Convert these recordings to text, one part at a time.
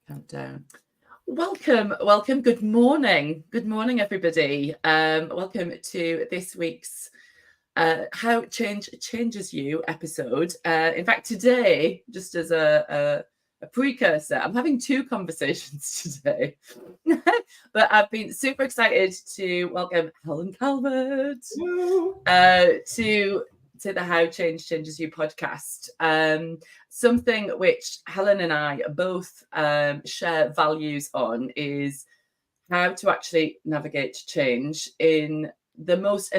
Countdown. Welcome. Good morning, everybody. Welcome to this week's How Change Changes You episode. In fact, today, just as a precursor, I'm having two conversations today, but I've been super excited to welcome Helen Calvert to the How Change Changes You podcast. Something which Helen and I both share values on is how to actually navigate change in the most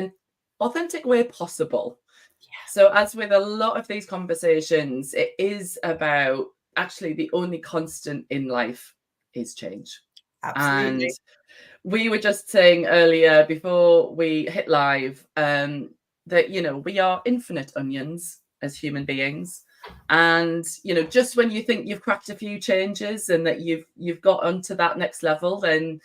authentic way possible. Yeah. So as with a lot of these conversations, it is about actually the only constant in life is change. Absolutely. And we were just saying earlier before we hit live that, we are infinite onions as human beings. And, just when you think you've cracked a few changes and that you've got onto that next level, then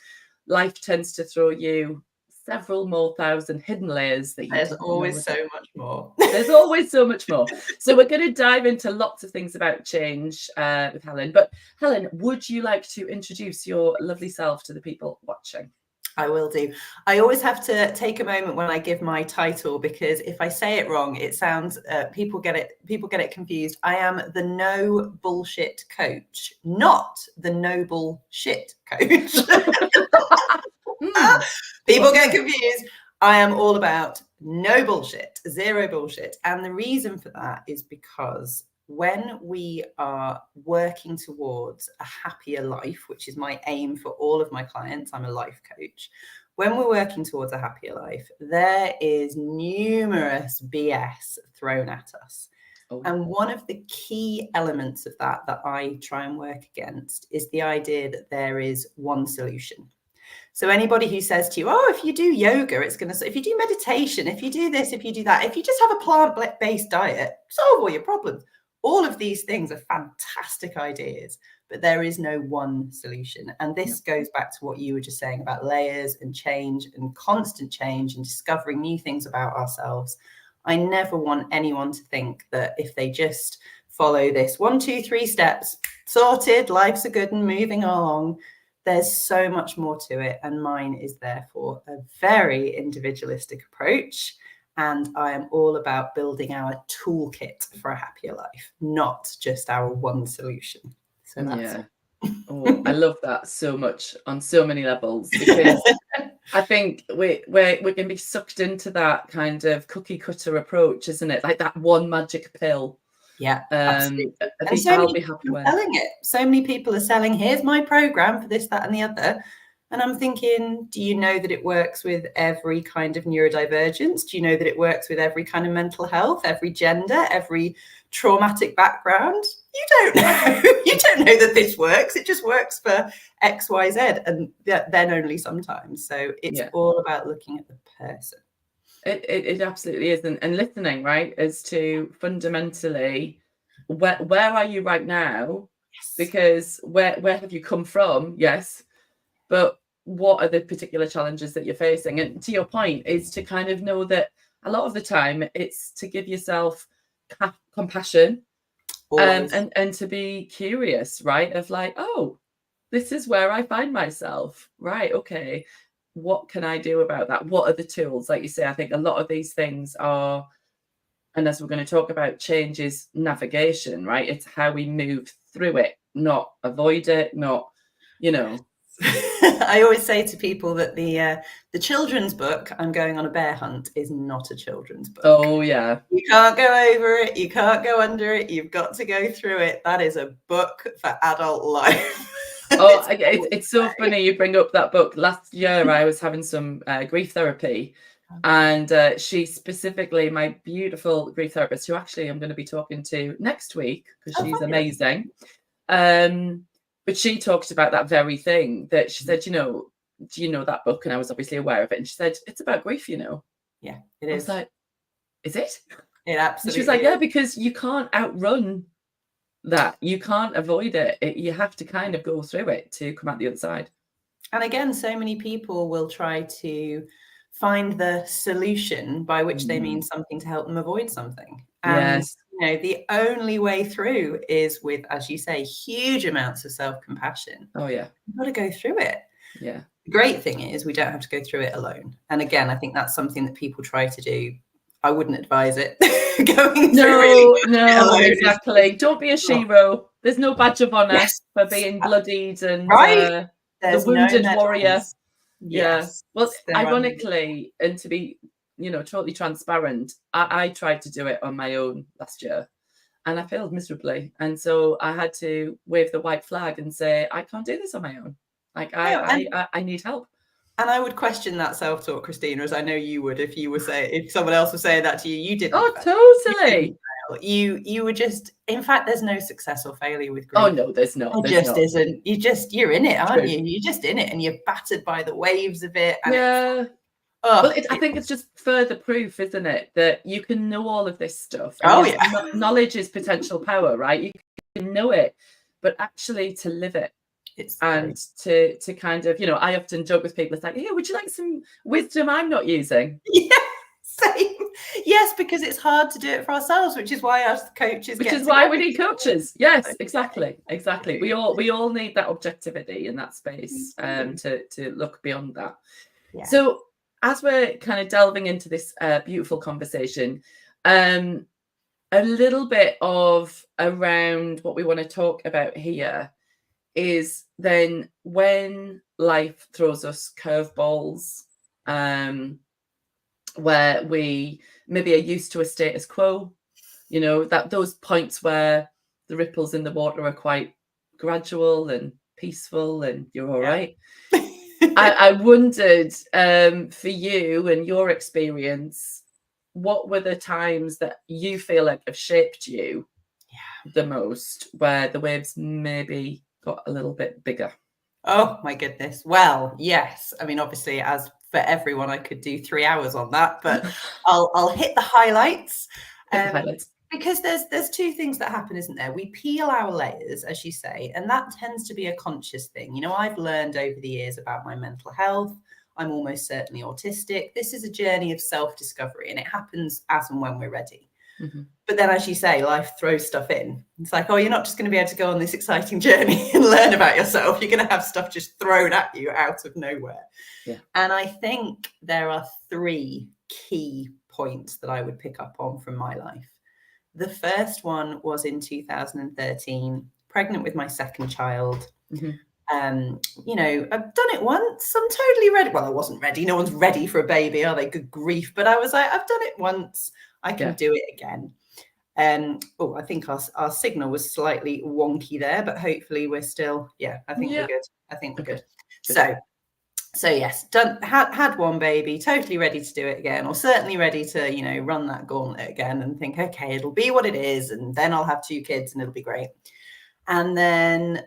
life tends to throw you several more thousand hidden layers that you There's always so much more. There's always so much more. So we're going to dive into lots of things about change with Helen. But Helen, would you like to introduce your lovely self to the people watching? I will do. I always have to take a moment when I give my title, because if I say it wrong, it sounds people get it confused. I am the No Bullshit coach, not the No Bullshit coach. People get confused. I am all about no bullshit, zero bullshit. And the reason for that is because when we are working towards a happier life, which is my aim for all of my clients, I'm a life coach. When we're working towards a happier life, there is numerous BS thrown at us. Oh. And one of the key elements of that I try and work against is the idea that there is one solution. So anybody who says to you, oh, if you do yoga, it's going to, if you do meditation, if you do this, if you do that, if you just have a plant-based diet, solve all your problems. All of these things are fantastic ideas, but there is no one solution. And this goes back to what you were just saying about layers and change and constant change and discovering new things about ourselves. I never want anyone to think that if they just follow this 1, 2, 3 steps, sorted, life's a good and moving along. There's so much more to it. And mine is therefore a very individualistic approach. And I am all about building our toolkit for a happier life, not just our one solution. So that's it. Oh, I love that so much on so many levels, because I think we can be sucked into that kind of cookie cutter approach, isn't it? Like that one magic pill. Yeah, absolutely. And so many people are selling it. So many people are selling, here's my program for this, that, and the other. And I'm thinking, do you know that it works with every kind of neurodivergence? Do you know that it works with every kind of mental health, every gender, every traumatic background? You don't know. You don't know that this works. It just works for X, Y, Z, and then only sometimes. So it's all about looking at the person. It absolutely is. And listening, right, as to fundamentally where are you right now? Yes. Because where have you come from? Yes. But what are the particular challenges that you're facing? And to your point, is to kind of know that a lot of the time it's to give yourself compassion and to be curious, right? Of like, oh, this is where I find myself. Right. Okay. What can I do about that? What are the tools? Like you say, I think a lot of these things are, and as we're going to talk about, change is navigation, right? It's how we move through it, not avoid it, not, I always say to people that the children's book, I'm Going on a Bear Hunt, is not a children's book. Oh, yeah. You can't go over it. You can't go under it. You've got to go through it. That is a book for adult life. Oh, it's so funny you bring up that book. Last year, I was having some grief therapy. And she specifically, my beautiful grief therapist, who actually I'm going to be talking to next week because she's amazing. But she talked about that very thing, that she said, do you know that book? And I was obviously aware of it. And she said, it's about grief, Yeah, it is. I was like, is it? It absolutely is. She was like, yeah, because you can't outrun that. You can't avoid it. You have to kind of go through it to come out the other side. And again, so many people will try to find the solution, by which they mean something to help them avoid something. And You know, the only way through is with, as you say, huge amounts of self-compassion. Oh yeah. You've got to go through it. Yeah. The great thing is we don't have to go through it alone. And again, I think that's something that people try to do. I wouldn't advise it. Going through no, exactly. Don't be a shero. There's no badge of honor for being bloodied and right. The wounded no warrior. Yes. Well, ironically, and to be, totally transparent, I tried to do it on my own last year and I failed miserably. And so I had to wave the white flag and say, I can't do this on my own. Like I need help. And I would question that self-talk, Christina, as I know you would if someone else was saying that to you. You didn't. Oh, totally. You were just, in fact, there's no success or failure with grief. Oh no, there's not. There just isn't. You're in it, aren't you? You're just in it and you're battered by the waves of it. And yeah. Well, I think it's just further proof, isn't it, that you can know all of this stuff. Knowledge is potential power, right? You can know it, but actually to live it. And to kind of, I often joke with people, it's like, hey, would you like some wisdom I'm not using? Yeah, same. Yes, because it's hard to do it for ourselves, which is why us coaches we need coaches. Yes, exactly. We all need that objectivity in that space to look beyond that. Yeah. So as we're kind of delving into this beautiful conversation, a little bit of around what we want to talk about here is then when life throws us curveballs, where we maybe are used to a status quo, that those points where the ripples in the water are quite gradual and peaceful and you're all right. I wondered for you and your experience, what were the times that you feel like have shaped you the most, where the waves maybe got a little bit bigger? Oh my goodness. Well, yes. I mean, obviously, as for everyone, I could do 3 hours on that, but I'll hit the highlights. Because there's two things that happen, isn't there? We peel our layers, as you say, and that tends to be a conscious thing. I've learned over the years about my mental health. I'm almost certainly autistic. This is a journey of self-discovery, and it happens as and when we're ready. Mm-hmm. But then, as you say, life throws stuff in. It's like, oh, you're not just going to be able to go on this exciting journey and learn about yourself. You're going to have stuff just thrown at you out of nowhere. Yeah. And I think there are 3 key points that I would pick up on from my life. The first one was in 2013, pregnant with my second child. Mm-hmm. I've done it once. I'm totally ready. Well, I wasn't ready. No one's ready for a baby, are they? Good grief. But I was like, I've done it once. I can do it again. I think our signal was slightly wonky there, but hopefully we're still, I think we're good. I think we're good. So yes, had one baby, totally ready to do it again, or certainly ready to, run that gauntlet again and think, okay, it'll be what it is. And then I'll have 2 kids and it'll be great. And then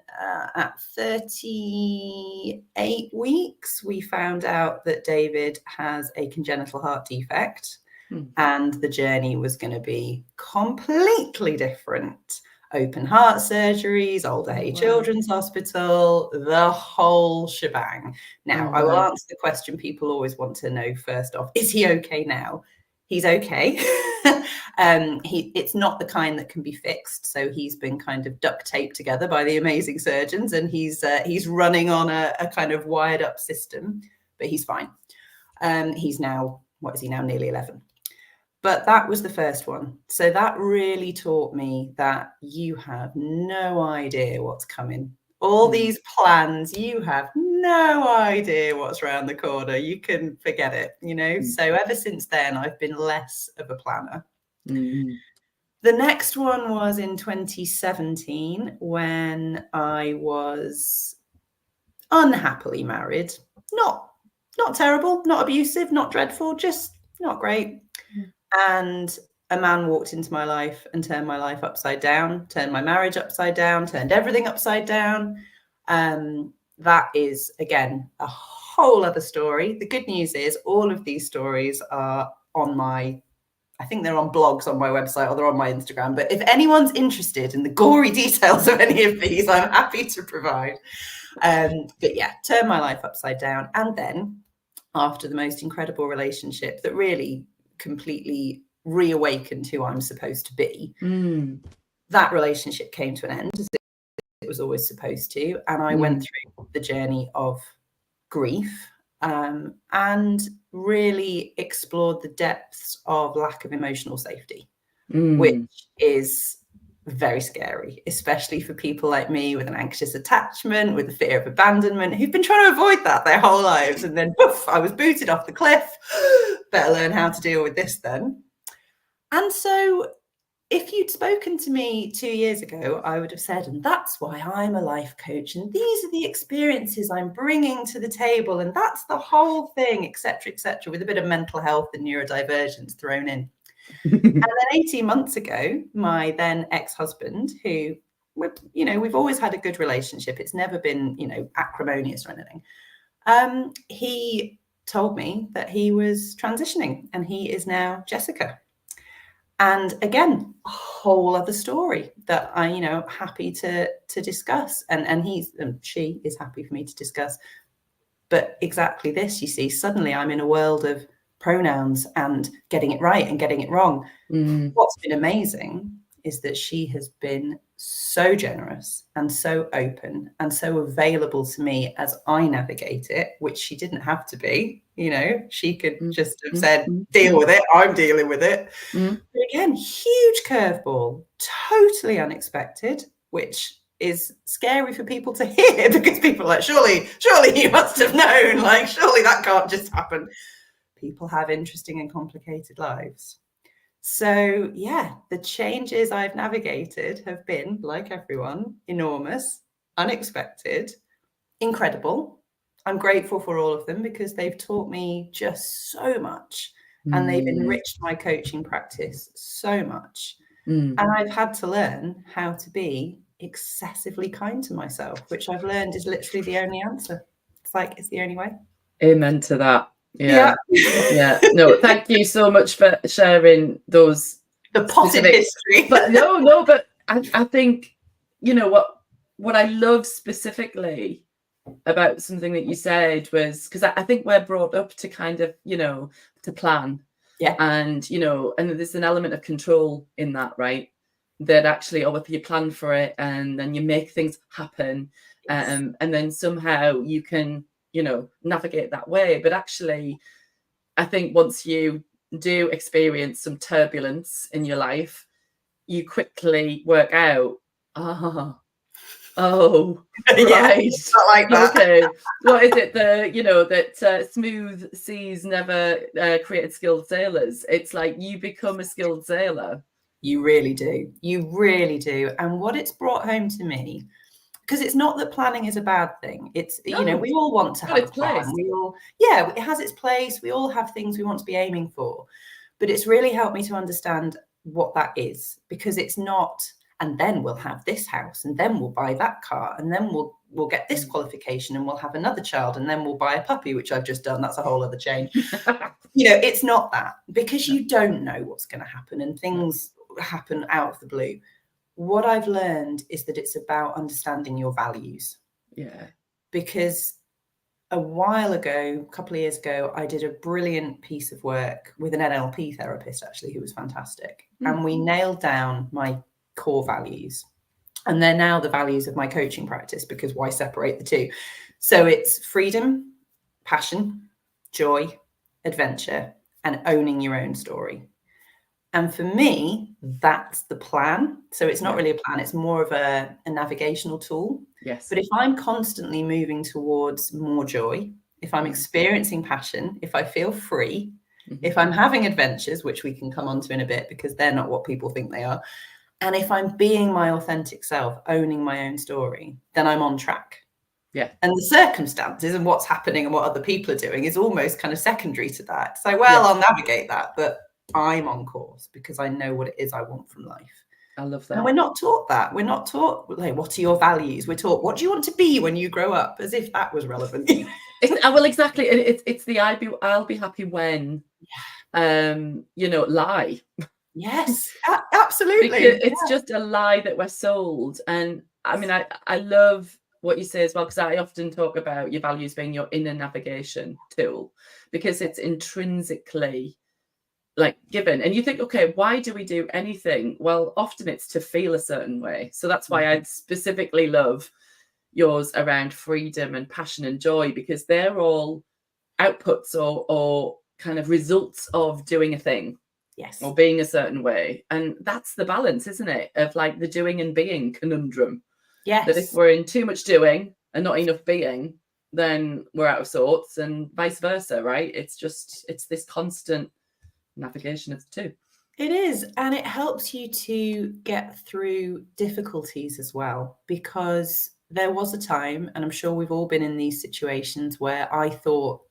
at 38 weeks, we found out that David has a congenital heart defect. And the journey was going to be completely different. Open heart surgeries, Older Hay Children's Hospital, the whole shebang. Now, I will answer the question people always want to know first off. Is he okay now? He's okay. It's not the kind that can be fixed. So he's been kind of duct taped together by the amazing surgeons, and he's running on a kind of wired up system, but he's fine. He's now, nearly 11. But that was the first one. So that really taught me that you have no idea what's coming. All these plans, you have no idea what's around the corner. You can forget it, So ever since then, I've been less of a planner. Mm. The next one was in 2017 when I was unhappily married. Not terrible, not abusive, not dreadful, just not great. And a man walked into my life and turned my life upside down, turned my marriage upside down, turned everything upside down. That is, again, a whole other story. The good news is all of these stories are on I think they're on blogs on my website, or they're on my Instagram. But if anyone's interested in the gory details of any of these, I'm happy to provide. But yeah, turned my life upside down. And then after the most incredible relationship that really completely reawakened who I'm supposed to be. That relationship came to an end, as it was always supposed to. And I went through the journey of grief, and really explored the depths of lack of emotional safety, which is very scary, especially for people like me with an anxious attachment, with the fear of abandonment, who've been trying to avoid that their whole lives. And then poof, I was booted off the cliff. Better learn how to deal with this then. And so if you'd spoken to me 2 years ago, I would have said, and that's why I'm a life coach, and these are the experiences I'm bringing to the table, and that's the whole thing, etc., with a bit of mental health and neurodivergence thrown in. And then 18 months ago, my then ex-husband, who, we've always had a good relationship, it's never been, acrimonious or anything, he told me that he was transitioning, and he is now Jessica. And again, a whole other story that I, happy to discuss. And she is happy for me to discuss. But exactly this, you see, suddenly I'm in a world of pronouns and getting it right and getting it wrong. What's been amazing is that she has been so generous and so open and so available to me as I navigate it, which she didn't have to be. She could just have said, deal with it. I'm dealing with it. But again, huge curveball, totally unexpected, which is scary for people to hear, because people are like, surely you must have known, like, surely that can't just happen. People have interesting and complicated lives. So yeah, the changes I've navigated have been, like everyone, enormous, unexpected, incredible. I'm grateful for all of them because they've taught me just so much, and they've enriched my coaching practice so much. And I've had to learn how to be excessively kind to myself, which I've learned is literally the only answer. It's the only way. Amen to that. Yeah. No, thank you so much for sharing those. The potted history. But but I think, what I love specifically about something that you said was, because I think we're brought up to kind of, to plan. Yeah. And, and there's an element of control in that, right? That actually, if you plan for it and then you make things happen, and then somehow you can, navigate that way. But actually, I think once you do experience some turbulence in your life, you quickly work out, right. It's not like that. Okay. What is it? That smooth seas never created skilled sailors. It's like you become a skilled sailor. You really do. You really do. And what it's brought home to me, because it's not that planning is a bad thing. It's, we all want to have a plan. It has its place. We all have things we want to be aiming for. But it's really helped me to understand what that is, because it's not, and then we'll have this house, and then we'll buy that car, and then we'll get this qualification, and we'll have another child, and then we'll buy a puppy, which I've just done. That's a whole other change. It's not that, because you don't know what's going to happen, and things happen out of the blue. What I've learned is that it's about understanding your values. Yeah. Because a while ago, a couple of years ago, I did a brilliant piece of work with an NLP therapist, actually, who was fantastic. And we nailed down my core values. And they're now the values of my coaching practice, because why separate the two? So it's freedom, passion, joy, adventure, and owning your own story. And for me, that's the plan. So it's not really a plan. It's more of a navigational tool. Yes. But if I'm constantly moving towards more joy, if I'm experiencing passion, if I feel free, if I'm having adventures, which we can come on to in a bit, because they're not what people think they are, and if I'm being my authentic self, owning my own story, then I'm on track. Yeah. And the circumstances and what's happening and what other people are doing is almost kind of secondary to that. So, I'll navigate that, but I'm on course because I know what it is I want from life. I love that. And we're not taught that. We're not taught, like, what are your values? We're taught, what do you want to be when you grow up? As if that was relevant. Well, exactly. It's the I'll be happy when, lie. Yes, absolutely. Because it's just a lie that we're sold. And I mean, I love what you say as well, because I often talk about your values being your inner navigation tool, because it's intrinsically like given, and you think, okay, why do we do anything? Well, often it's to feel a certain way. So that's why I specifically love yours around freedom and passion and joy, because they're all outputs or kind of results of doing a thing. Yes. Or being a certain way. And that's the balance, isn't it? Of like the doing and being conundrum. Yes. That if we're in too much doing and not enough being, then we're out of sorts, and vice versa, right? It's this constant navigation of the two. It is. And it helps you to get through difficulties as well, because there was a time, and I'm sure we've all been in these situations, where I thought,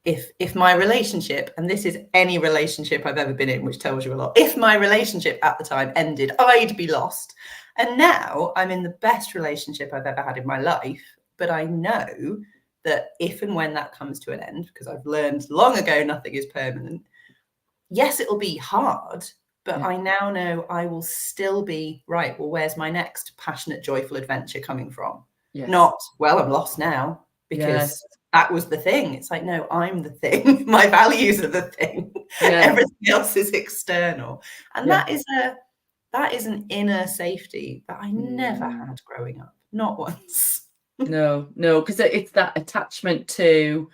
if my relationship, and this is any relationship I've ever been in, which tells you a lot, if my relationship at the time ended, I'd be lost. And now I'm in the best relationship I've ever had in my life. But I know that if and when that comes to an end, because I've learned long ago nothing is permanent, yes, it'll be hard, but I now know I will still be right. Well, where's my next passionate, joyful adventure coming from? Yes. Not, well, I'm lost now because that was the thing. It's like, no, I'm the thing. My values are the thing. Everything else is external. And that is an inner safety that I never had growing up. Not once. No, because it's that attachment to,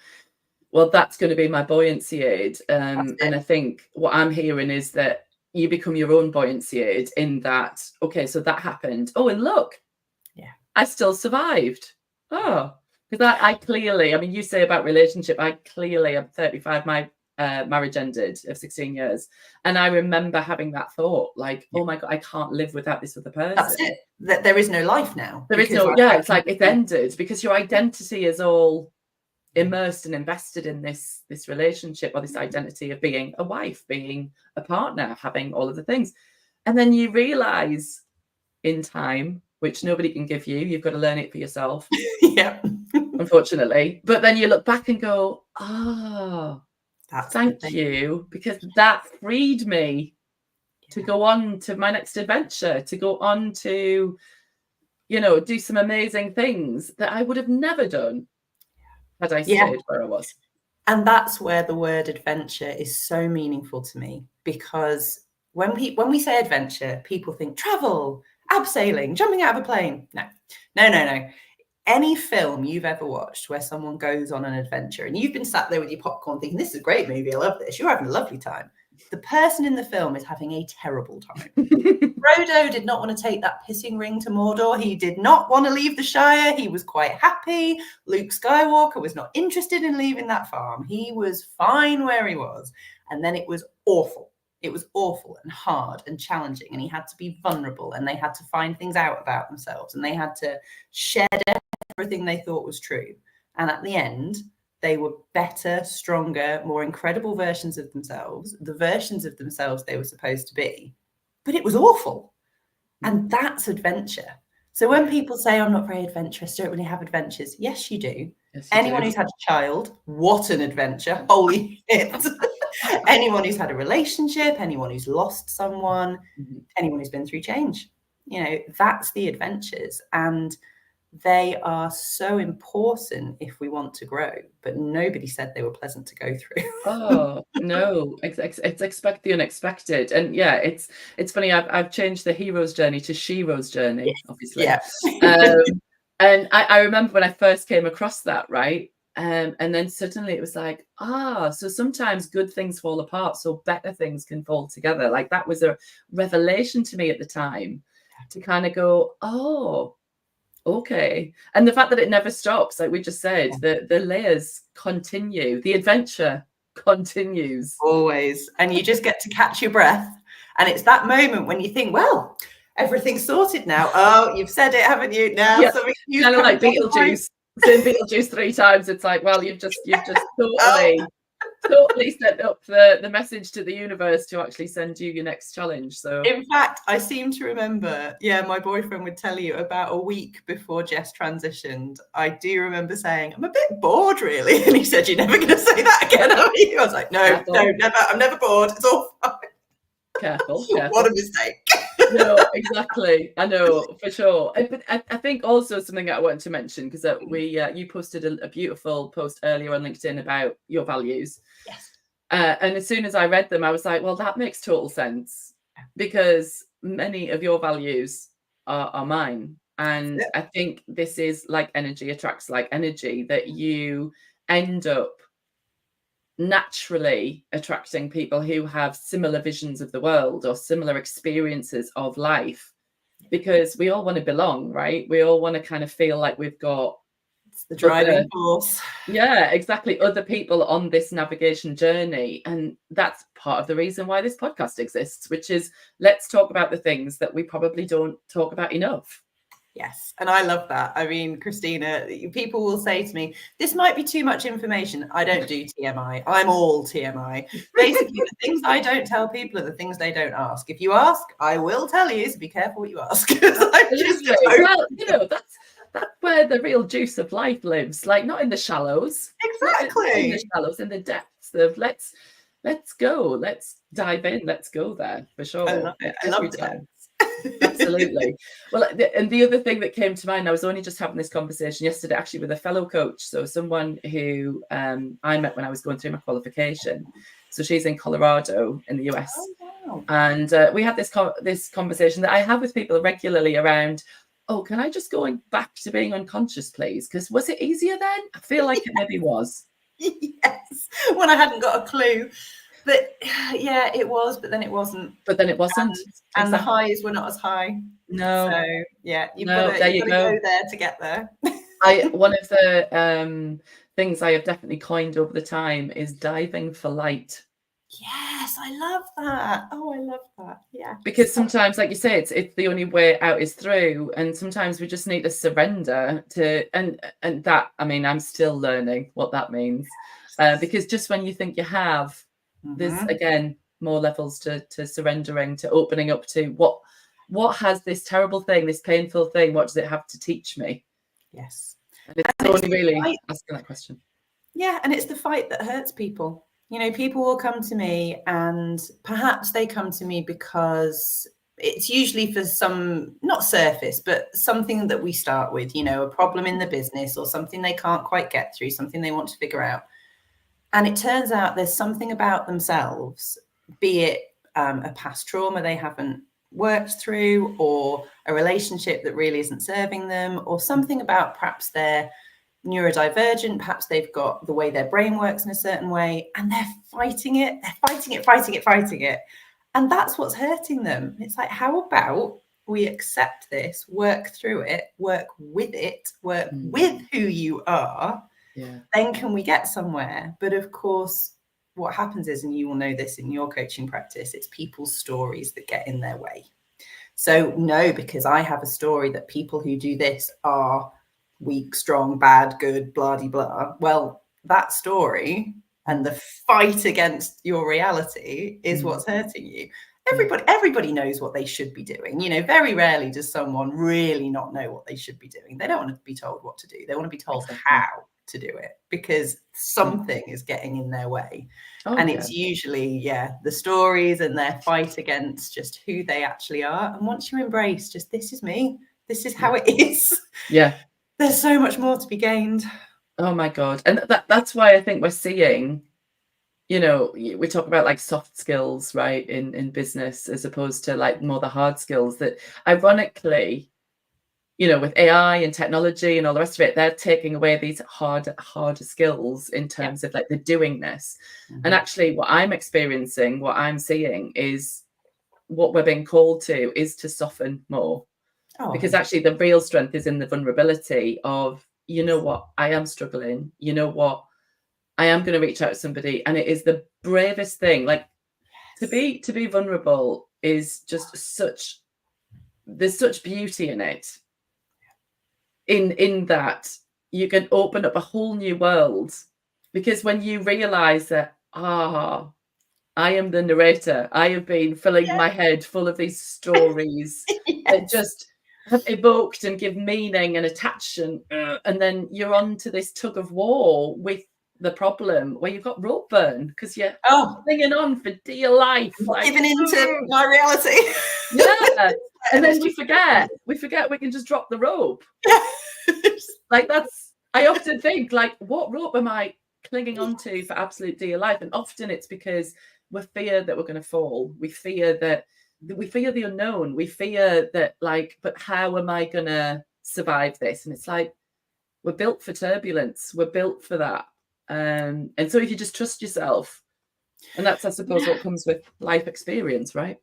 well, that's going to be my buoyancy aid. And I think what I'm hearing is that you become your own buoyancy aid, in that, okay, so that happened. Oh, and look, I still survived. Oh, because I clearly, I mean, you say about relationship, I'm 35, my marriage ended of 16 years. And I remember having that thought, like, oh my God, I can't live without this other person. That's it. There is no life now. There is no, it's like it's ended, because your identity is all immersed and invested in this relationship, or this identity of being a wife, being a partner, having all of the things. And then you realize in time, which nobody can give you, you've got to learn it for yourself. Unfortunately. But then you look back and go, thank you, because that freed me to go on to my next adventure, to go on to, do some amazing things that I would have never done had I stayed where I was. And that's where the word adventure is so meaningful to me, because when we say adventure, people think travel, abseiling, jumping out of a plane. No. Any film you've ever watched where someone goes on an adventure and you've been sat there with your popcorn thinking, this is a great movie, I love this, you're having a lovely time. The person in the film is having a terrible time. Frodo did not want to take that pissing ring to Mordor. He did not want to leave the Shire. He was quite happy. Luke Skywalker was not interested in leaving that farm. He was fine where he was. And then it was awful. It was awful and hard and challenging. And he had to be vulnerable, and they had to find things out about themselves, and they had to shed everything they thought was true. And at the end, they were better, stronger, more incredible versions of themselves, the versions of themselves they were supposed to be. But it was awful. And that's adventure. So when people say, I'm not very adventurous, don't really have adventures. Yes, you do. Yes, anyone who's had a child, what an adventure. Holy shit. Anyone who's had a relationship, anyone who's lost someone, anyone who's been through change, that's the adventures. And they are so important if we want to grow, but nobody said they were pleasant to go through. Oh no, it's expect the unexpected. And it's funny, I've changed the hero's journey to shero's journey, obviously. And I remember when I first came across that, right? And then suddenly it was like, so sometimes good things fall apart so better things can fall together. Like that was a revelation to me at the time, to kind of go, okay. And the fact that it never stops, like we just said, the layers continue, the adventure continues. Always. And you just get to catch your breath. And it's that moment when you think, well, everything's sorted now. Oh, you've said it, haven't you? Now something kind of like Beetlejuice. Saying Beetlejuice 3 times, it's like, well, you've just totally set up the message to the universe to actually send you your next challenge. So in fact, I seem to remember, my boyfriend would tell you about a week before Jess transitioned, I do remember saying, I'm a bit bored really. And he said, you're never going to say that again, are you? I was like, no, never. I'm never bored. It's all fine. Careful. What a mistake. No, exactly. I know, for sure. But I think also something that I wanted to mention, because you posted a beautiful post earlier on LinkedIn about your values. Yes. And as soon as I read them, I was like, well, that makes total sense, because many of your values are mine. And I think this is like energy attracts like energy, that you end up naturally attracting people who have similar visions of the world or similar experiences of life, because we all want to belong, right? We all want to kind of feel like we've got the driving force. Yeah, exactly. Other people on this navigation journey. And that's part of the reason why this podcast exists, which is let's talk about the things that we probably don't talk about enough. Yes. And I love that. I mean, Christina, people will say to me, this might be too much information. I don't do TMI. I'm all TMI. Basically, the things I don't tell people are the things they don't ask. If you ask, I will tell you. So be careful what you ask. Well, you know, that's where the real juice of life lives. Like, not in the shallows. Exactly. Not in the shallows, in the depths of let's go. Let's dive in. Let's go there for sure. I love it. I love that. Absolutely. Well, and the other thing that came to mind, I was only just having this conversation yesterday, actually, with a fellow coach. So someone who I met when I was going through my qualification. So she's in Colorado in the US. Oh, wow. And we had this conversation that I have with people regularly around, oh, can I just go back to being unconscious, please? Because was it easier then? I feel like it maybe was. Yes, when I hadn't got a clue. But yeah, it was, but then it wasn't. And the highs were not as high. No. So yeah, you've got to go there to get there. One of the things I have definitely coined over the time is diving for light. Yes, I love that. Oh, I love that. Yeah. Because sometimes, like you say, it's the only way out is through. And sometimes we just need to surrender to, and that, I mean, I'm still learning what that means. Because just when you think you have, there's again more levels to surrendering, to opening up to what has this terrible thing, this painful thing, what does it have to teach me? Yes. And it's only really asking that question. Yeah. And it's the fight that hurts people. You know, people will come to me, and perhaps they come to me because it's usually for some, not surface, but something that we start with, you know, a problem in the business or something they can't quite get through, something they want to figure out. And it turns out there's something about themselves, be it a past trauma they haven't worked through, or a relationship that really isn't serving them, or something about perhaps they're neurodivergent, perhaps they've got the way their brain works in a certain way, and they're fighting it. And that's what's hurting them. It's like, how about we accept this, work through it, work with who you are. Yeah. Then can we get somewhere? But of course, what happens is, and you will know this in your coaching practice, it's people's stories that get in their way. So no, because I have a story that people who do this are weak, strong, bad, good, blah, de, blah. Well, that story and the fight against your reality is what's hurting you. Everybody knows what they should be doing. You know, very rarely does someone really not know what they should be doing. They don't want to be told what to do. They want to be told how to do it, because something is getting in their way. It's usually, the stories and their fight against just who they actually are. And once you embrace just, this is me, this is how it is. Yeah. There's so much more to be gained. Oh my God. And that's why I think we're seeing, you know, we talk about like soft skills, right, in business, as opposed to like more the hard skills that ironically, you know, with AI and technology and all the rest of it, they're taking away these harder skills in terms of like the doingness. And actually what I'm experiencing, what I'm seeing is what we're being called to is to soften more. Because actually the real strength is in the vulnerability of, you know what, I am struggling, you know what, I am going to reach out to somebody. And it is the bravest thing. Like to be vulnerable is just there's such beauty in it. In that you can open up a whole new world, because when you realize that, I am the narrator, I have been filling my head full of these stories that just have evoked and give meaning and attachment, and then you're on to this tug of war with the problem where you've got rope burn because you're clinging on for dear life, like giving into my reality. And then we forget we can just drop the rope. Like I often think, like, what rope am I clinging on to for absolute dear life. And often it's because we fear that we're going to fall. We fear the unknown. We fear that, like, but how am I going to survive this? And it's like, we're built for turbulence. We're built for that. And so if you just trust yourself, and that's, I suppose, what comes with life experience, right?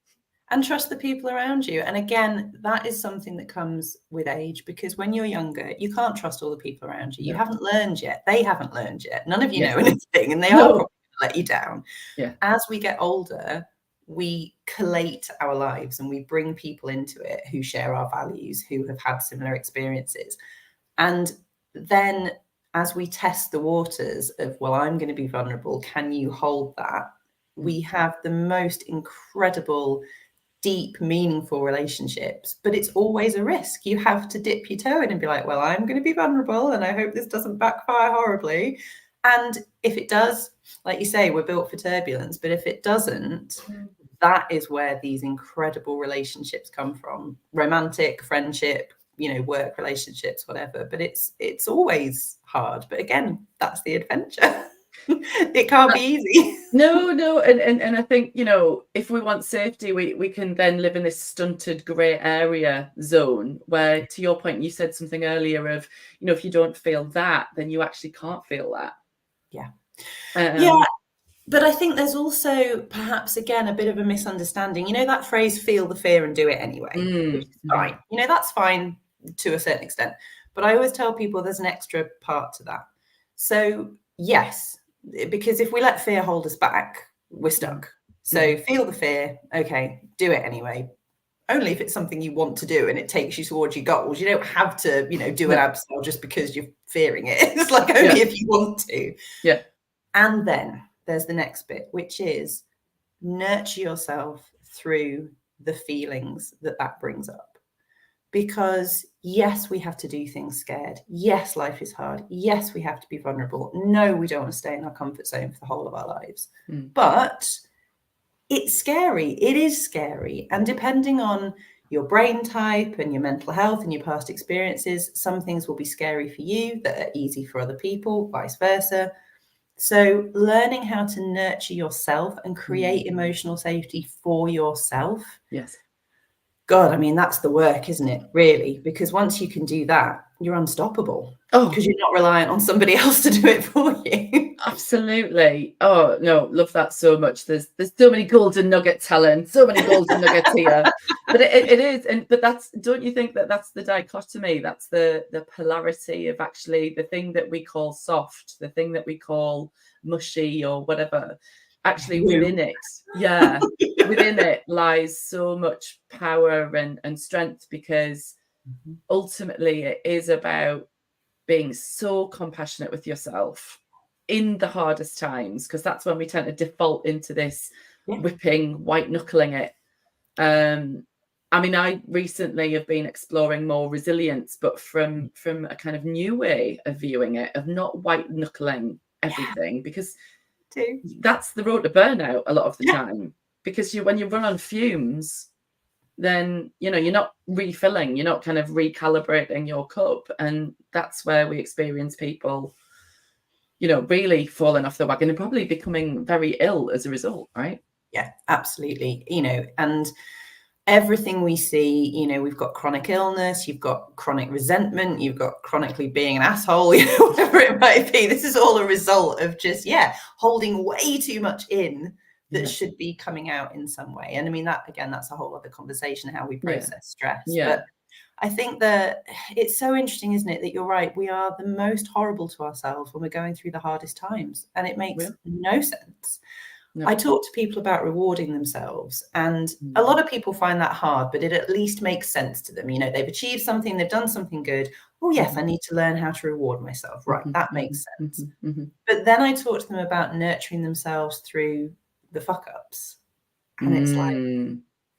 And trust the people around you. And again, that is something that comes with age, because when you're younger, you can't trust all the people around you. You haven't learned yet. They haven't learned yet. None of you know anything, and they are probably going to let you down. Yeah. As we get older, we collate our lives and we bring people into it who share our values, who have had similar experiences. And then as we test the waters of, well, I'm going to be vulnerable, can you hold that? We have the most incredible, deep, meaningful relationships, but it's always a risk. You have to dip your toe in and be like, well, I'm going to be vulnerable and I hope this doesn't backfire horribly. And if it does, like you say, we're built for turbulence, but if it doesn't, that is where these incredible relationships come from. Romantic, friendship, work relationships, whatever. But it's always hard. But again, that's the adventure. It can't be easy. No. And I think, if we want safety, we can then live in this stunted grey area zone where, to your point, you said something earlier of, if you don't feel that, then you actually can't feel that. Yeah. Yeah. But I think there's also perhaps, again, a bit of a misunderstanding. That phrase, feel the fear and do it anyway, which is fine. That's fine to a certain extent. But I always tell people there's an extra part to that. So, yes, because if we let fear hold us back, we're stuck. So feel the fear. Okay, do it anyway. Only if it's something you want to do and it takes you towards your goals. You don't have to, do an abseil just because you're fearing it. It's like only if you want to. Yeah. And then there's the next bit, which is nurture yourself through the feelings that brings up. Because yes, we have to do things scared. Yes, life is hard. Yes, we have to be vulnerable. No, we don't want to stay in our comfort zone for the whole of our lives. But it's scary. It is scary. And depending on your brain type and your mental health and your past experiences, some things will be scary for you that are easy for other people, vice versa. So learning how to nurture yourself and create emotional safety for yourself. Yes. God, I mean, that's the work, isn't it? Really? Because once you can do that, you're unstoppable. Because you're not reliant on somebody else to do it for you. Absolutely. Oh, no, love that so much. There's so many golden nuggets, Helen, so many golden nuggets here. But it is, but don't you think that's the dichotomy? That's the polarity of actually the thing that we call soft, the thing that we call mushy or whatever. Actually, within it, within it lies so much power and strength, because ultimately it is about being so compassionate with yourself in the hardest times, because that's when we tend to default into this whipping, white knuckling it. I mean, I recently have been exploring more resilience, but from a kind of new way of viewing it, of not white knuckling everything, because that's the road to burnout a lot of the time. Because when you run on fumes, then you're not refilling, you're not kind of recalibrating your cup, and that's where we experience people really falling off the wagon and probably becoming very ill as a result, right? Yeah, absolutely. And everything we see, we've got chronic illness, you've got chronic resentment, you've got chronically being an asshole, whatever it might be. This is all a result of just holding way too much in that should be coming out in some way. And I mean, that again, that's a whole other conversation, how we process stress. But I think that it's so interesting, isn't it, that you're right. We are the most horrible to ourselves when we're going through the hardest times, and it makes no sense. No. I talk to people about rewarding themselves, and a lot of people find that hard, but it at least makes sense to them. They've achieved something, they've done something good. Oh, yes, I need to learn how to reward myself. Right, that makes sense. But then I talk to them about nurturing themselves through the fuck-ups. And it's like,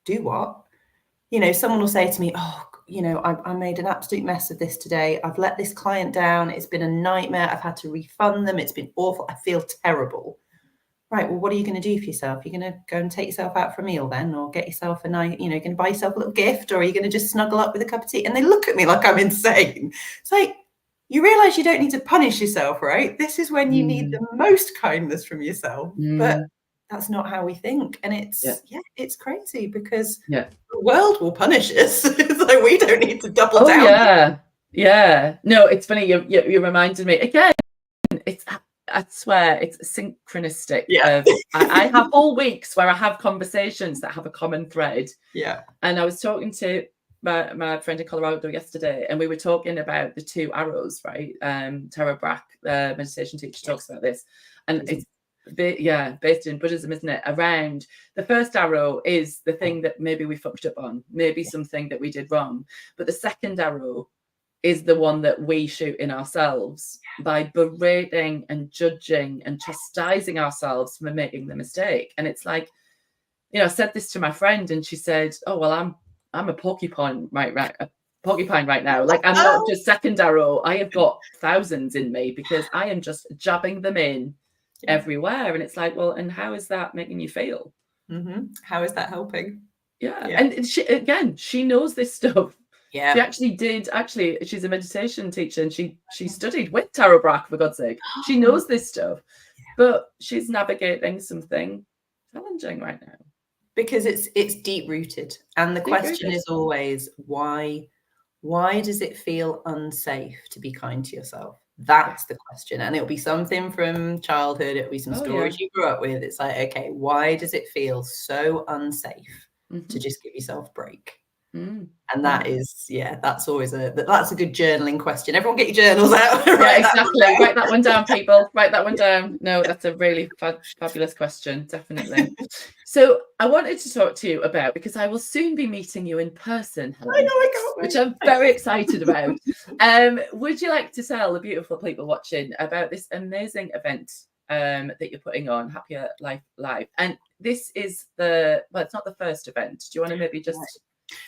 do what? Someone will say to me, oh, I made an absolute mess of this today. I've let this client down. It's been a nightmare. I've had to refund them. It's been awful. I feel terrible. Right, well, what are you going to do for yourself? You're going to go and take yourself out for a meal then, or get yourself a nice, going to buy yourself a little gift, or are you going to just snuggle up with a cup of tea? And they look at me like I'm insane. It's like, you realize you don't need to punish yourself, right? This is when you need the most kindness from yourself. But that's not how we think. And it's crazy because the world will punish us. So we don't need to double down. Yeah. No, it's funny. You reminded me again. I swear it's synchronistic. I have whole weeks where I have conversations that have a common thread. Yeah. And I was talking to my friend in Colorado yesterday, and we were talking about the 2 arrows, right? Tara Brach, the meditation teacher, talks about this. And it's based in Buddhism, isn't it? Around the first arrow is the thing that maybe we fucked up on, maybe something that we did wrong. But the second arrow is the one that we shoot in ourselves by berating and judging and chastising ourselves for making the mistake. And it's like, I said this to my friend, and she said, "Oh, well, I'm a porcupine right now. Like, I'm not just second arrow. I have got thousands in me because I am just jabbing them in everywhere." And it's like, well, and how is that making you feel? How is that helping? And she knows this stuff. She she's a meditation teacher, and she studied with Tara Brach, for God's sake. She knows this stuff, but she's navigating something challenging right now. Because it's deep rooted. And the question is always, why does it feel unsafe to be kind to yourself? That's the question. And it'll be something from childhood. It'll be some stories you grew up with. It's like, okay, why does it feel so unsafe to just give yourself a break? And that is, that's always that's a good journaling question. Everyone get your journals out. Exactly. Write that one down, people. Write that one down. No, that's a really fabulous question. Definitely. So I wanted to talk to you about, because I will soon be meeting you in person, Helen. I know, I can't wait. Which I'm very excited about. Would you like to tell the beautiful people watching about this amazing event that you're putting on, Happier Life Live? And this is it's not the first event. Do you want to maybe just...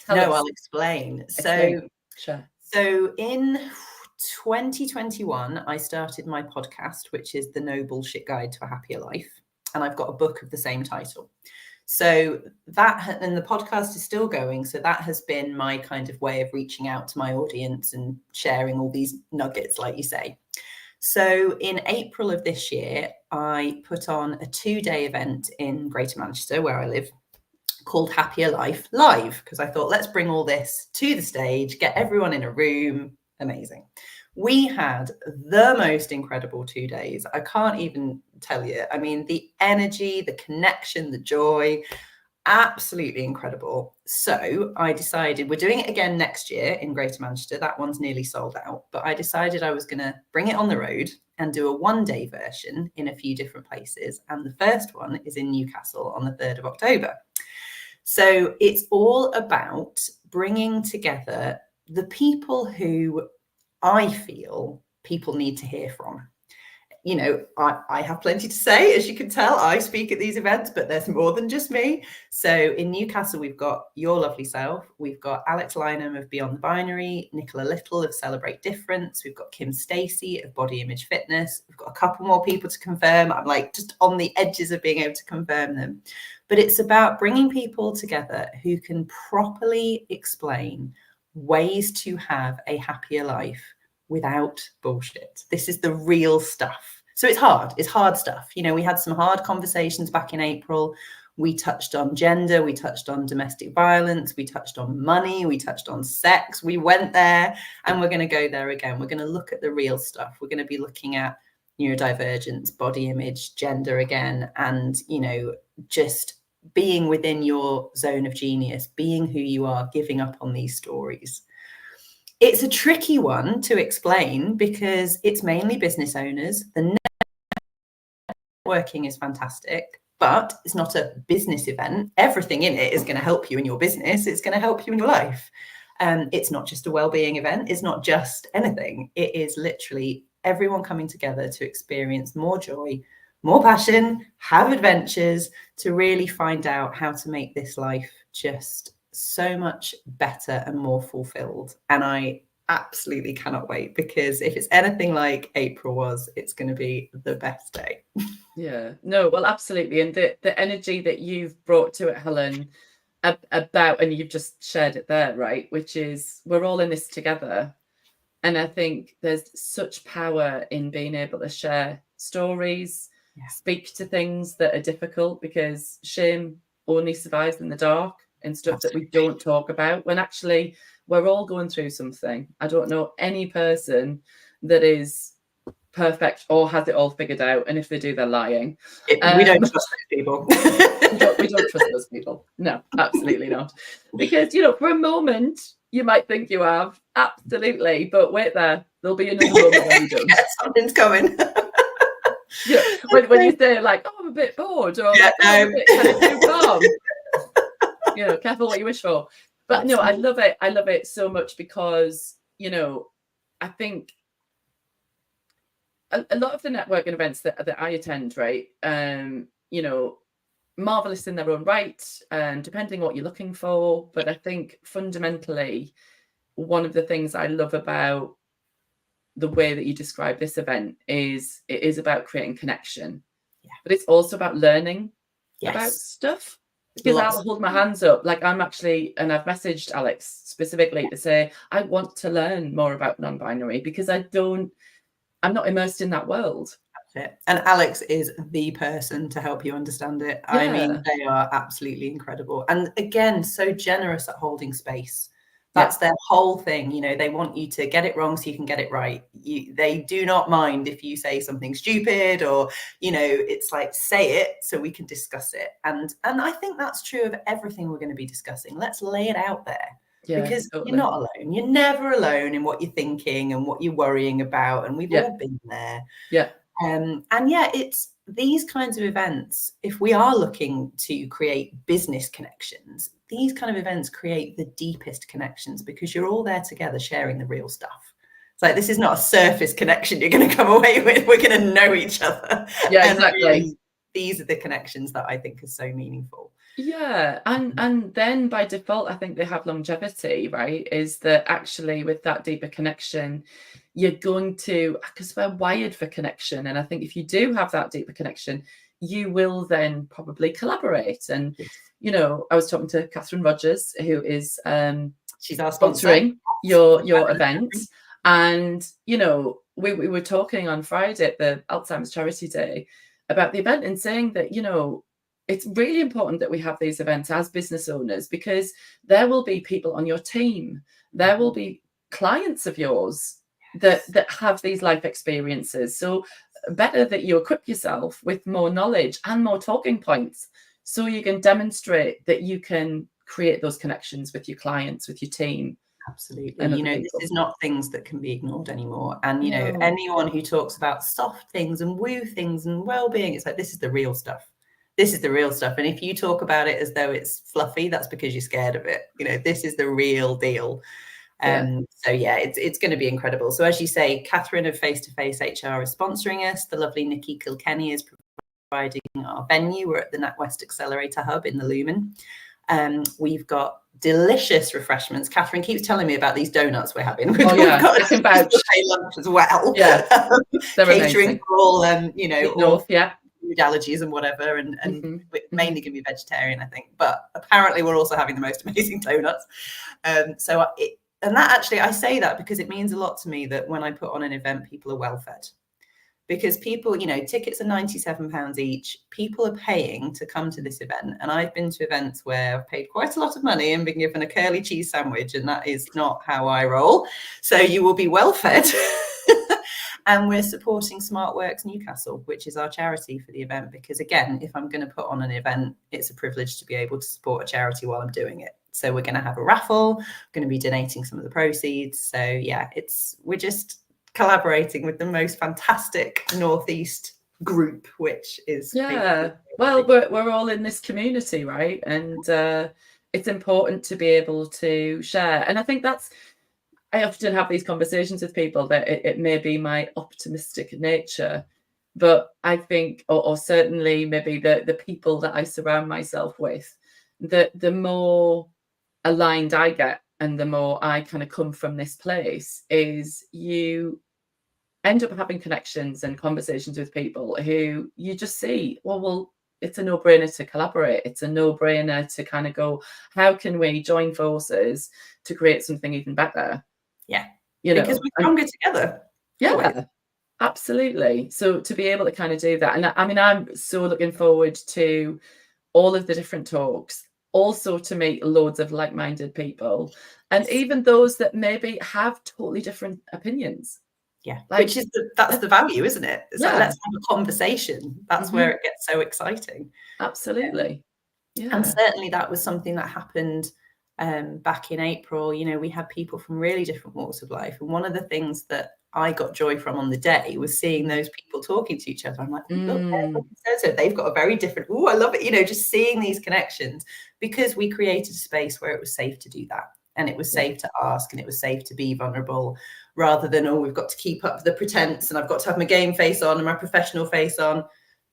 I'll explain. So in 2021, I started my podcast, which is the No Bullshit Guide to a Happier Life. And I've got a book of the same title. So and the podcast is still going. So that has been my kind of way of reaching out to my audience and sharing all these nuggets, like you say. So in April of this year, I put on a 2-day event in Greater Manchester, where I live, called Happier Life Live, because I thought, let's bring all this to the stage, get everyone in a room. Amazing. We had the most incredible 2 days. I can't even tell you. I mean, the energy, the connection, the joy, absolutely incredible. So I decided we're doing it again next year in Greater Manchester. That one's nearly sold out, but I decided I was going to bring it on the road and do a 1-day version in a few different places. And the first one is in Newcastle on the 3rd of October. So it's all about bringing together the people who I feel people need to hear from. I have plenty to say, as you can tell. I speak at these events, but there's more than just me. So in Newcastle, we've got your lovely self. We've got Alex Lynham of Beyond the Binary, Nicola Little of Celebrate Difference. We've got Kim Stacey of Body Image Fitness. We've got a couple more people to confirm. I'm like just on the edges of being able to confirm them. But it's about bringing people together who can properly explain ways to have a happier life without bullshit. This is the real stuff. So it's hard stuff. We had some hard conversations back in April. We touched on gender, we touched on domestic violence, we touched on money, we touched on sex. We went there, and we're going to go there again. We're going to look at the real stuff. We're going to be looking at neurodivergence, body image, gender again, and, just being within your zone of genius, being who you are, giving up on these stories. It's a tricky one to explain because it's mainly business owners. The networking is fantastic, but it's not a business event. Everything in it is going to help you in your business. It's going to help you in your life. It's not just a well-being event. It's not just anything. It is literally everyone coming together to experience more joy, more passion, have adventures, to really find out how to make this life just so much better and more fulfilled. And I absolutely cannot wait, because if it's anything like April was, it's going to be the best day. No, well, absolutely. And the energy that you've brought to it, Helen, about, and you've just shared it there, right, which is we're all in this together. And I think there's such power in being able to share stories, speak to things that are difficult, because shame only survives in the dark and stuff that we don't talk about, when actually we're all going through something. I don't know any person that is perfect or has it all figured out, and if they do, they're lying. We don't trust those people. we don't trust those people. No, absolutely not. Because, for a moment you might think you have, absolutely, but wait there'll be another moment when you don't. Something's coming. When you say like, I'm a bit bored, or I'm a bit kind of too calm. Careful what you wish for. But absolutely. No, I love it so much, because I think a lot of the networking events that I attend, right, marvelous in their own right, and depending what you're looking for. But I think fundamentally, one of the things I love about the way that you describe this event is it is about creating connection, but it's also about learning about stuff. Because I'll hold my hands up, like I'm actually, and I've messaged Alex specifically to say, I want to learn more about non-binary, because I'm not immersed in that world. That's it. And Alex is the person to help you understand it. Yeah. I mean, they are absolutely incredible. And again, so generous at holding space. That's their whole thing. They want you to get it wrong so you can get it right. They do not mind if you say something stupid, or, it's like, say it so we can discuss it. And I think that's true of everything we're going to be discussing. Let's lay it out there. Because totally. You're not alone. You're never alone in what you're thinking and what you're worrying about. And we've all been there. Yeah. And it's these kinds of events, if we are looking to create business connections, these kind of events create the deepest connections, because you're all there together sharing the real stuff. It's like, this is not a surface connection you're going to come away with. We're going to know each other. Yeah, exactly. Really, these are the connections that I think are so meaningful. Yeah, and then by default, I think they have longevity, right? Is that actually with that deeper connection, you're going to, because we're wired for connection. And I think if you do have that deeper connection, you will then probably collaborate. And, I was talking to Catherine Rogers, who is she's our sponsoring your event. And, we were talking on Friday at the Alzheimer's Charity Day about the event, and saying that, it's really important that we have these events as business owners, because there will be people on your team, there will be clients of yours that have these life experiences. So better that you equip yourself with more knowledge and more talking points, so you can demonstrate that you can create those connections with your clients, with your team. Absolutely. This is not things that can be ignored anymore. And, anyone who talks about soft things and woo things and well-being, it's like, this is the real stuff. This is the real stuff. And if you talk about it as though it's fluffy, that's because you're scared of it. This is the real deal. So it's going to be incredible. So as you say, Catherine of Face to Face HR is sponsoring us. The lovely Nikki Kilkenny is providing our venue. We're at the NatWest Accelerator Hub in the Lumen. We've got delicious refreshments. Catherine keeps telling me about these donuts we're having. We've got I can vouch. Lunch as well. Yeah, catering amazing. For all North, food allergies and whatever, and we're mainly going to be vegetarian, I think, but apparently we're also having the most amazing donuts. And that actually, I say that because it means a lot to me that when I put on an event, people are well fed. Because people, tickets are £97 each. People are paying to come to this event. And I've been to events where I've paid quite a lot of money and been given a curly cheese sandwich, and that is not how I roll. So you will be well fed. And we're supporting SmartWorks Newcastle, which is our charity for the event. Because again, if I'm going to put on an event, it's a privilege to be able to support a charity while I'm doing it. So we're going to have a raffle, going to be donating some of the proceeds. So we're just collaborating with the most fantastic Northeast group, which is well, we're all in this community, right? And it's important to be able to share. And I think I often have these conversations with people that it may be my optimistic nature, but I think, or certainly maybe the people that I surround myself with, the more aligned I get, and the more I kind of come from this place, is you end up having connections and conversations with people who you just see, well, it's a no-brainer to collaborate. It's a no-brainer to kind of go, how can we join forces to create something even better? Yeah. you because know, we're stronger together. Always. yeah, absolutely. So to be able to kind of do that, and I mean, I'm so looking forward to all of the different talks, also to meet loads of like-minded people, and even those that maybe have totally different opinions. Yeah, Like, which is that's the value, isn't it? It's like, yeah, let's have a conversation. That's where it gets so exciting. absolutely. And Yeah. certainly that was something that happened back in April. You know, we had people from really different walks of life. And one of the things that I got joy from on the day was seeing those people talking to each other. I'm like, oh, look, they're talking so they've got a very different, oh, I love it. You know, just seeing these connections, because we created a space where it was safe to do that. And it was safe to ask, and it was safe to be vulnerable, rather than, oh, we've got to keep up the pretense and I've got to have my game face on and my professional face on.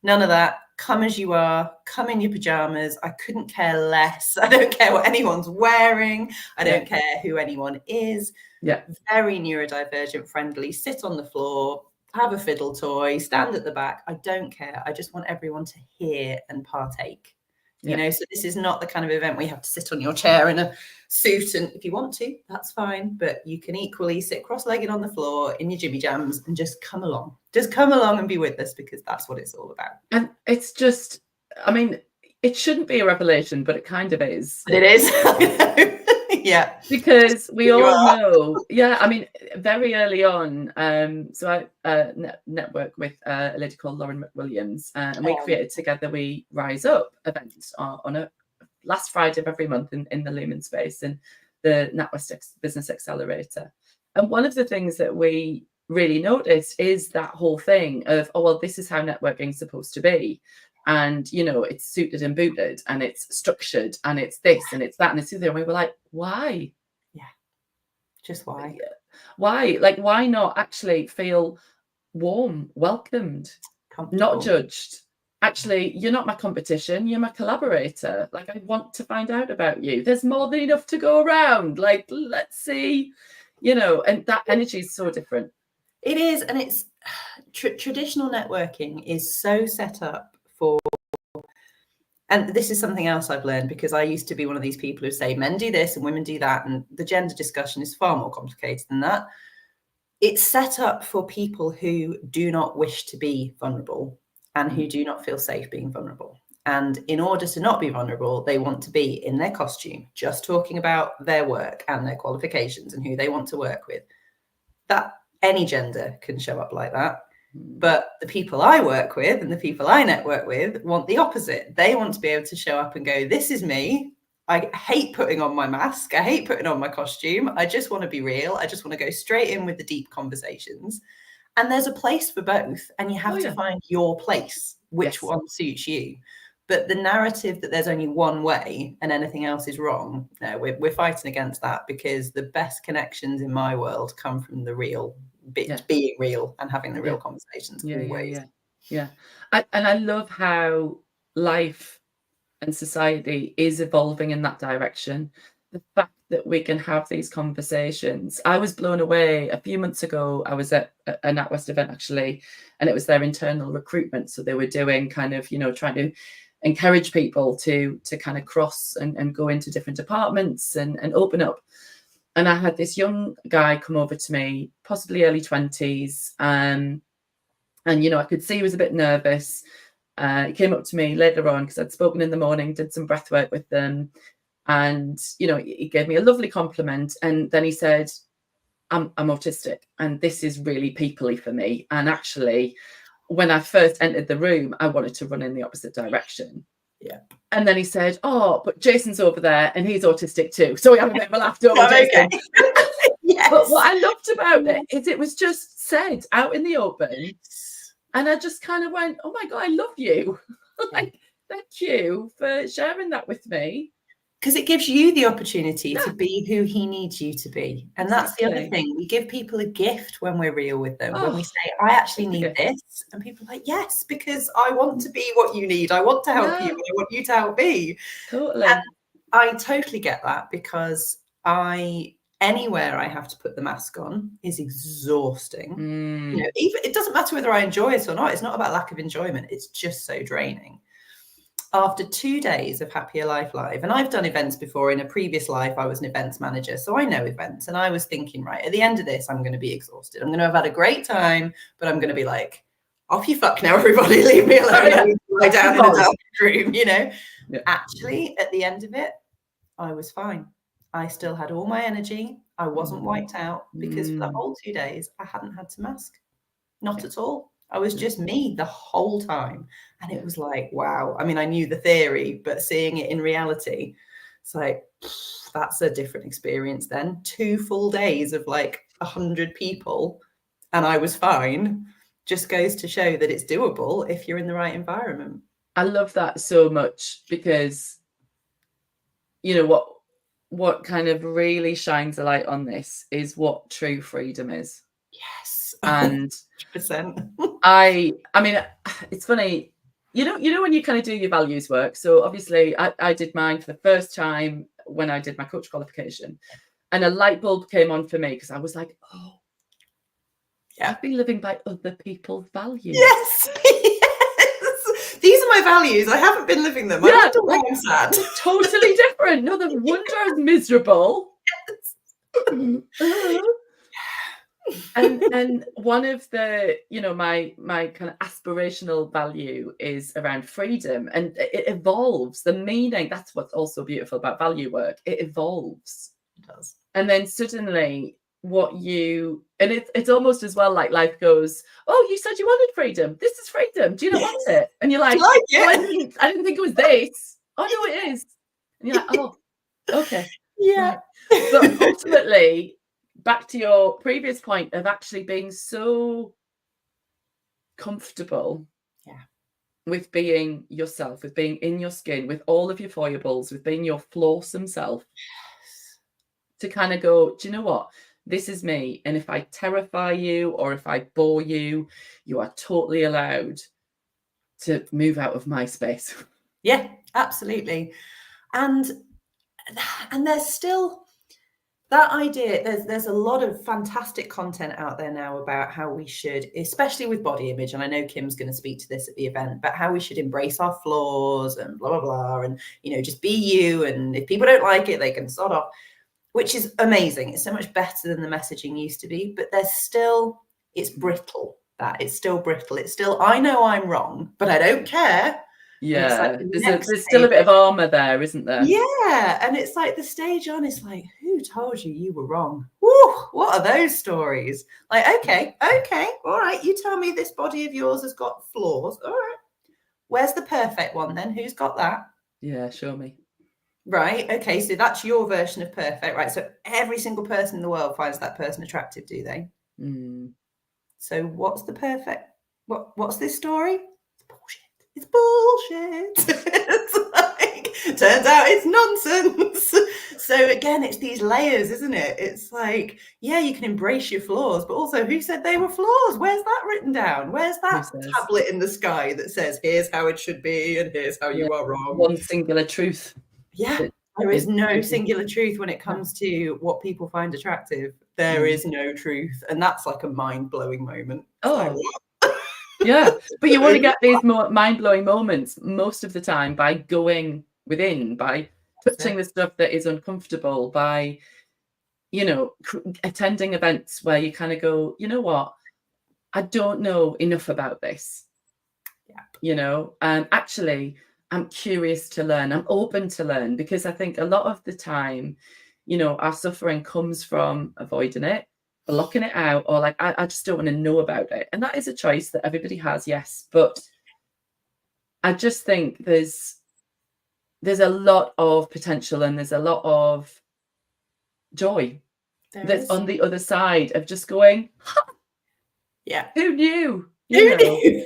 None of that. Come as you are, come in your pajamas. I couldn't care less. I don't care what anyone's wearing. I don't care who anyone is. Yeah. Very neurodivergent friendly. Sit on the floor, have a fiddle toy, stand at the back. I don't care. I just want everyone to hear and partake. You know, so this is not the kind of event where you have to sit on your chair in a suit, and if you want to, that's fine. But you can equally sit cross-legged on the floor in your jimmy jams and just come along. Just come along and be with us, because that's what it's all about. And it's just, I mean, it shouldn't be a revelation, but it kind of is. But it is. Yeah. Because we all know, I mean, very early on, so I network with a lady called Lauren McWilliams, and we created together We Rise Up events on a last Friday of every month in the Lumen space and the NatWest Business Accelerator. And one of the things that we really noticed is that whole thing of, oh, well, this is how networking is supposed to be. And, you know, it's suited and booted and it's structured and it's this and it's that and it's the other. And we were like, why? Yeah. Just why? Why? Like, why not actually feel warm, welcomed, not judged? Actually, you're not my competition. You're my collaborator. Like, I want to find out about you. There's more than enough to go around. Like, let's see, you know, and that energy is so different. It is. And it's traditional networking is so set up for, and this is something else I've learned, because I used to be one of these people who say men do this and women do that, and the gender discussion is far more complicated than that. It's set up for people who do not wish to be vulnerable and who do not feel safe being vulnerable. And in order to not be vulnerable, they want to be in their costume, just talking about their work and their qualifications and who they want to work with. That any gender can show up like that. But the people I work with and the people I network with want the opposite. They want to be able to show up and go, this is me. I hate putting on my mask. I hate putting on my costume. I just want to be real. I just want to go straight in with the deep conversations. And there's a place for both. And you have to find your place, which one suits you. But the narrative that there's only one way and anything else is wrong, no, we're fighting against that, because the best connections in my world come from the real bit, being real and having the real conversations always. Yeah. And I love how life and society is evolving in that direction. The fact that we can have these conversations. I was blown away a few months ago. I was at a NatWest event actually, and it was their internal recruitment. So they were doing kind of, you know, trying to encourage people to kind of cross and go into different departments and open up. And I had this young guy come over to me, possibly early 20s. And, you know, I could see he was a bit nervous. He came up to me later on because I'd spoken in the morning, did some breath work with them. And, you know, he gave me a lovely compliment. And then he said, I'm autistic and this is really people-y for me. And actually, when I first entered the room, I wanted to run in the opposite direction. Yeah. And then he said, oh, but Jason's over there and he's autistic too. So we have a bit of a laugh, don't we, Jason? Yes. But what I loved about it is it was just said out in the open. And I just kind of went, oh my God, I love you. Like, thank you for sharing that with me. Because it gives you the opportunity to be who he needs you to be. And that's the other thing. We give people a gift when we're real with them. When we say, I actually need this. And people are like, yes, because I want to be what you need. I want to help you. And I want you to help me. Totally. And I totally get that, because anywhere I have to put the mask on is exhausting. You know, even it doesn't matter whether I enjoy it or not. It's not about lack of enjoyment. It's just so draining. after 2 days of Happier Life Live, and I've done events before. In a previous life, I was an events manager, so I know events. And I was thinking, right, at the end of this, I'm going to be exhausted. I'm going to have had a great time, but I'm going to be like, off you fuck now, everybody, leave me alone. I need to lie down in a dark room, you know. Yeah. Actually, at the end of it, I was fine. I still had all my energy. I wasn't wiped out, because for the whole 2 days, I hadn't had to mask. Not at all. I was just me the whole time. And it was like, wow. I mean, I knew the theory, but seeing it in reality, it's like, that's a different experience then. 2 full days of like 100 people, and I was fine. Just goes to show that it's doable if you're in the right environment. I love that so much, because, you know, what kind of really shines a light on this is what true freedom is. Yes. And 100%. I mean, it's funny, you know, when you kind of do your values work. So obviously I did mine for the first time when I did my coach qualification, and a light bulb came on for me, because I was like, oh, yeah, I've been living by other people's values. Yes. Yes. These are my values. I haven't been living them. I wonder why I'm sad. Totally different. No, the wonder I was miserable. Yes. And one of the, you know, my kind of aspirational value is around freedom, and it evolves. The meaning, that's what's also beautiful about value work. It evolves. It does. And then suddenly and it's almost as well like life goes, oh, you said you wanted freedom. This is freedom. Do you not want it? And you're like, Do you like it? I didn't think it was this. Oh no, it is. And you're like, oh, okay. Yeah. Right. But ultimately, back to your previous point of actually being so comfortable with being yourself, with being in your skin, with all of your foibles, with being your flawsome self, to kind of go, do you know what? This is me. And if I terrify you or if I bore you, you are totally allowed to move out of my space. Yeah, absolutely. And there's still that idea. There's a lot of fantastic content out there now about how we should, especially with body image, and I know Kim's going to speak to this at the event, but how we should embrace our flaws and blah, blah, blah, and, you know, just be you. And if people don't like it, they can sod off, which is amazing. It's so much better than the messaging used to be, but there's still, it's brittle. It's still brittle. It's still, I know I'm wrong, but I don't care. Yeah, like there's still a bit of armor there, isn't there? Yeah, and it's like the stage on, it's like, who told you were wrong? Woo, what are those stories? Like, okay, all right, you tell me this body of yours has got flaws. All right, where's the perfect one then? Who's got that? Yeah, show me. Right, okay, so that's your version of perfect, right? So every single person in the world finds that person attractive, do they? So what's the perfect? What's this story? It's bullshit. It's bullshit. It's like, turns out it's nonsense. So again, it's these layers, isn't it? It's like, yeah, you can embrace your flaws, but also, who said they were flaws? Where's that written down? Where's that tablet in the sky that says, here's how it should be and here's how you are wrong? One singular truth. Yeah, there is no singular truth when it comes to what people find attractive. There is no truth. And that's like a mind-blowing moment. Oh, yeah. But you want to get these mind-blowing moments most of the time by going within, by touching the stuff that is uncomfortable, by, you know, attending events where you kind of go, you know what? I don't know enough about this. Yeah. You know, and actually, I'm curious to learn. I'm open to learn, because I think a lot of the time, you know, our suffering comes from avoiding it, blocking it out, or like, I just don't want to know about it. And that is a choice that everybody has, yes. But I just think there's a lot of potential, and there's a lot of joy that's on the other side of just going, yeah, who knew? Who knew?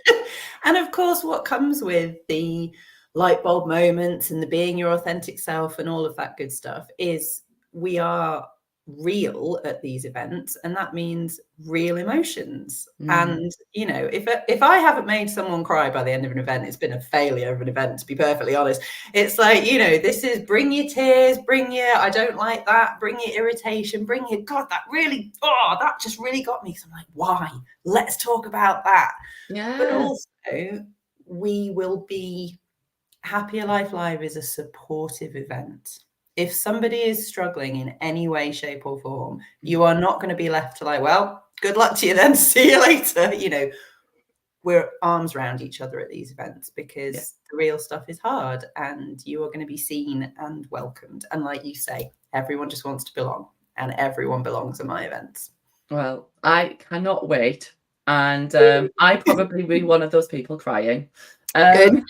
And of course, what comes with the light bulb moments and the being your authentic self and all of that good stuff is we are real at these events, and that means real emotions. And you know, if I haven't made someone cry by the end of an event, it's been a failure of an event, to be perfectly honest. It's like, you know, this is bring your tears, bring your I don't like that, bring your irritation, bring your God, that just really got me. So I'm like, why? Let's talk about that. Yeah. But also, we will be Happier Life Live is a supportive event. If somebody is struggling in any way, shape, or form, you are not going to be left to like, well, good luck to you then. See you later. You know, we're arms around each other at these events because the real stuff is hard and you are going to be seen and welcomed. And like you say, everyone just wants to belong and everyone belongs at my events. Well, I cannot wait. And I probably be one of those people crying. Good.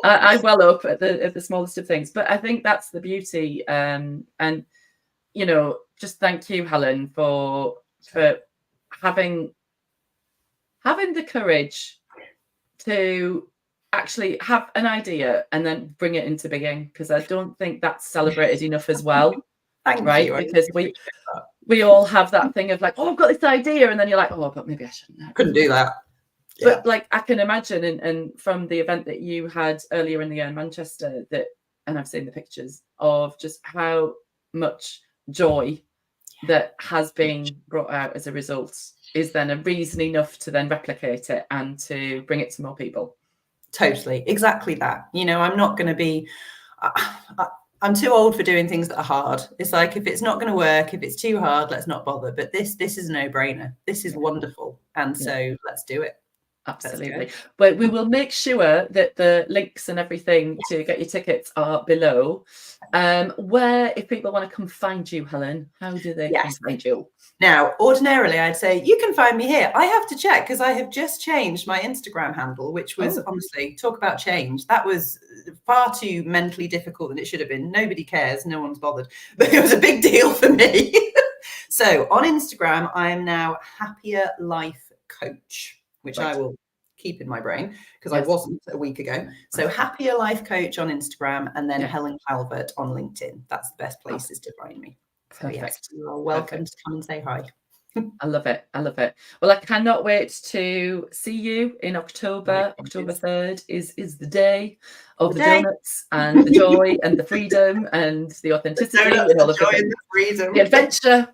I well up at the smallest of things, but I think that's the beauty. And you know, just thank you, Helen, for having the courage to actually have an idea and then bring it into being, because I don't think that's celebrated enough as well. Thank you. Because we all have that thing of like, oh, I've got this idea, and then you're like, oh, but maybe I shouldn't. Couldn't do that. But like I can imagine, and from the event that you had earlier in the year in Manchester, that, and I've seen the pictures of just how much joy that has been brought out as a result is then a reason enough to then replicate it and to bring it to more people. Totally, exactly that. You know, I'm not going to be. I'm too old for doing things that are hard. It's like, if it's not going to work, if it's too hard, let's not bother. But this is a no-brainer. This is wonderful, and so let's do it. Absolutely. But we will make sure that the links and everything to get your tickets are below. Where, if people want to come find you, Helen, how do they come find you? Now, ordinarily, I'd say you can find me here. I have to check because I have just changed my Instagram handle, which was honestly, talk about change. That was far too mentally difficult than it should have been. Nobody cares. No one's bothered. But it was a big deal for me. So on Instagram, I am now Happier Life Coach, which I will keep in my brain because I wasn't a week ago. So Happier Life Coach on Instagram, and then Helen Calvert on LinkedIn. That's the best places to find me. So Perfect. you are welcome to come and say hi. I love it. I love it. Well, I cannot wait to see you in October. October 3rd is the day of the donuts and the joy and the freedom and the authenticity and all of the freedom, the adventure.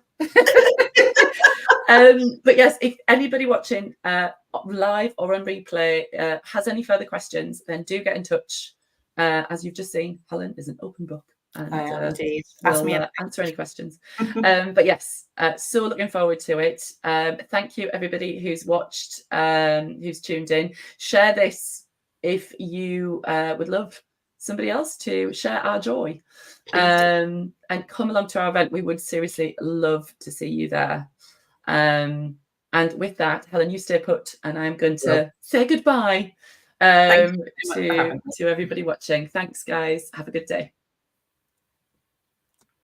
But yes, if anybody watching live or on replay has any further questions, then do get in touch. As you've just seen, Helen is an open book. And we'll answer any questions. But yes, so looking forward to it. Thank you, everybody who's watched, who's tuned in. Share this if you would love somebody else to share our joy. And come along to our event. We would seriously love to see you there. And with that, Helen, you stay put, and I'm going to say goodbye to everybody watching. Thanks, guys. Have a good day.